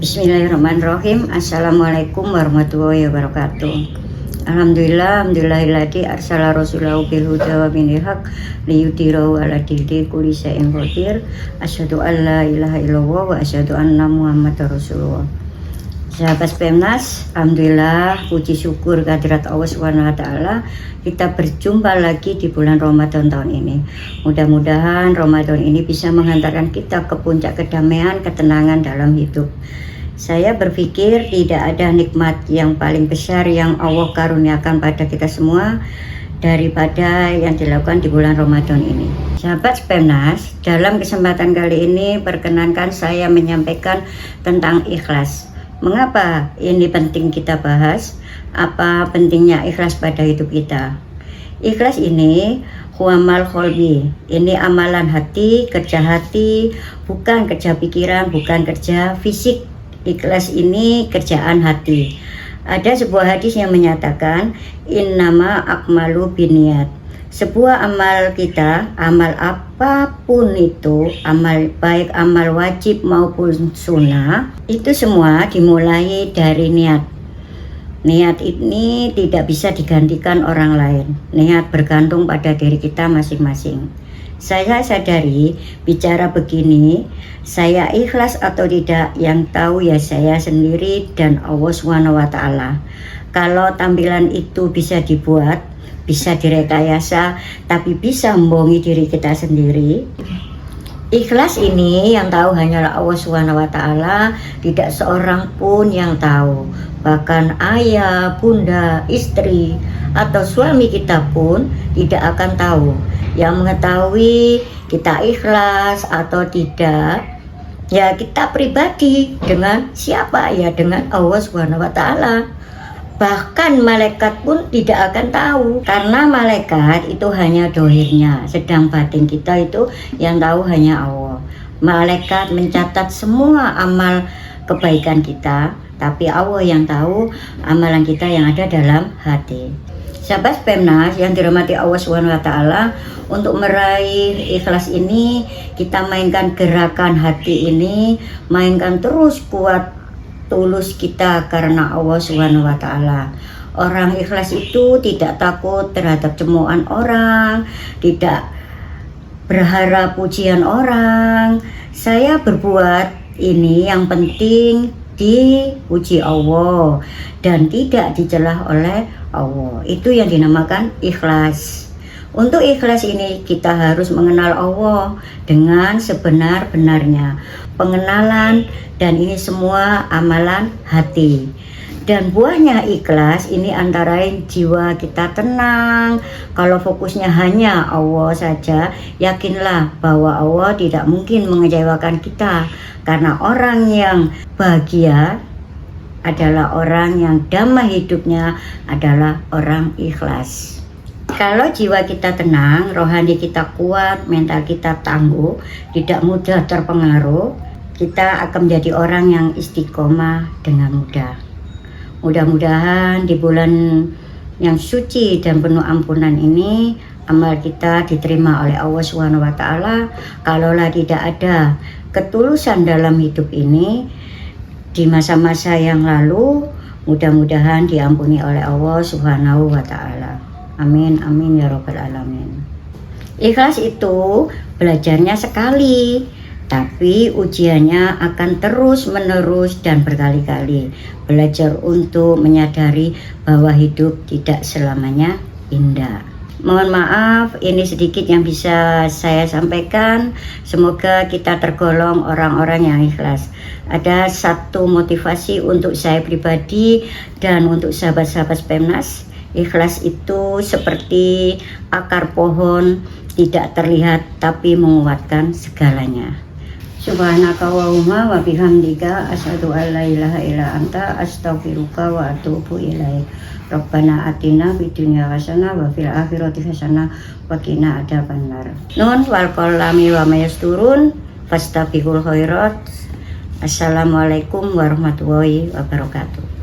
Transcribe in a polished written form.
Bismillahirrahmanirrahim. Assalamualaikum warahmatullahi wabarakatuh. Alhamdulillahilladzi arsala rasulahu bil huda wa dinil haq liyudhhirahu 'ala dini kulli syai'in qadir. Asyhadu an la ilaha illallah wa asyhadu anna Muhammadar Rasulullah. Sahabat Pemnas, alhamdulillah, puji syukur kehadirat Allah Subhanahu wa taala, kita berjumpa lagi di bulan Ramadan tahun ini. Mudah-mudahan Ramadan ini bisa menghantarkan kita ke puncak kedamaian, ketenangan dalam hidup. Saya berpikir tidak ada nikmat yang paling besar yang Allah karuniakan pada kita semua daripada yang dilakukan di bulan Ramadan ini. Sahabat Pemnas, dalam kesempatan kali ini perkenankan saya menyampaikan tentang ikhlas. Mengapa ini penting kita bahas? Apa pentingnya ikhlas pada hidup kita? Ikhlas ini huamal qalbi. Ini amalan hati, kerja hati, bukan kerja pikiran, bukan kerja fisik. Ikhlas ini kerjaan hati. Ada sebuah hadis yang menyatakan innama akmalu binniyat. Sebuah amal kita, amal apapun itu, amal baik, amal wajib maupun sunnah, itu semua dimulai dari niat. Niat ini tidak bisa digantikan orang lain. Niat bergantung pada diri kita masing-masing. Saya sadari bicara begini, saya ikhlas atau tidak yang tahu ya saya sendiri dan Allah SWT. Kalau tampilan itu bisa dibuat, bisa direkayasa, tapi bisa membohongi diri kita sendiri. Ikhlas ini yang tahu hanyalah Allah SWT, tidak seorang pun yang tahu. Bahkan ayah, bunda, istri, atau suami kita pun tidak akan tahu. Yang mengetahui kita ikhlas atau tidak, ya kita pribadi. Dengan siapa? Ya dengan Allah SWT. Bahkan malaikat pun tidak akan tahu, karena malaikat itu hanya dohirnya, sedang batin kita itu yang tahu hanya Allah. Malaikat mencatat semua amal kebaikan kita, tapi Allah yang tahu amalan kita yang ada dalam hati. Sahabat Pemnas yang dirahmati Allah SWT, untuk meraih ikhlas ini kita mainkan gerakan hati ini, mainkan terus kuat tulus kita karena Allah Subhanahu wa taala. Orang ikhlas itu tidak takut terhadap cemoohan orang, tidak berharap pujian orang. Saya berbuat ini yang penting dipuji Allah dan tidak dicelah oleh Allah. Itu yang dinamakan ikhlas. Untuk ikhlas ini kita harus mengenal Allah dengan sebenar-benarnya. Pengenalan dan ini semua amalan hati. Dan buahnya ikhlas ini antara lain jiwa kita tenang. Kalau fokusnya hanya Allah saja, yakinlah bahwa Allah tidak mungkin mengecewakan kita. Karena orang yang bahagia adalah orang yang damai hidupnya, adalah orang ikhlas. Kalau jiwa kita tenang, rohani kita kuat, mental kita tangguh, tidak mudah terpengaruh, kita akan menjadi orang yang istiqomah dengan mudah. Mudah-mudahan di bulan yang suci dan penuh ampunan ini, amal kita diterima oleh Allah SWT. Kalaulah tidak ada ketulusan dalam hidup ini, di masa-masa yang lalu, mudah-mudahan diampuni oleh Allah SWT. Amin, amin ya robbal alamin. Ikhlas itu belajarnya sekali, tapi ujiannya akan terus menerus dan berkali-kali. Belajar untuk menyadari bahwa hidup tidak selamanya indah. Mohon maaf, ini sedikit yang bisa saya sampaikan. Semoga kita tergolong orang-orang yang ikhlas. Ada satu motivasi untuk saya pribadi dan untuk sahabat-sahabat Pemnas. Ikhlas itu seperti akar pohon, tidak terlihat tapi menguatkan segalanya. Subhanaka Allahumma wa bihamdika asyhadu an la ilaha illa anta astaghfiruka wa atubu ilaik. Rabbana atina fid dunya hasanah wa fil akhirati hasanah wa qina adzabannar. Nun wal qalami wa mayasturun fastabiqul khairat. Assalamualaikum warahmatullahi wabarakatuh.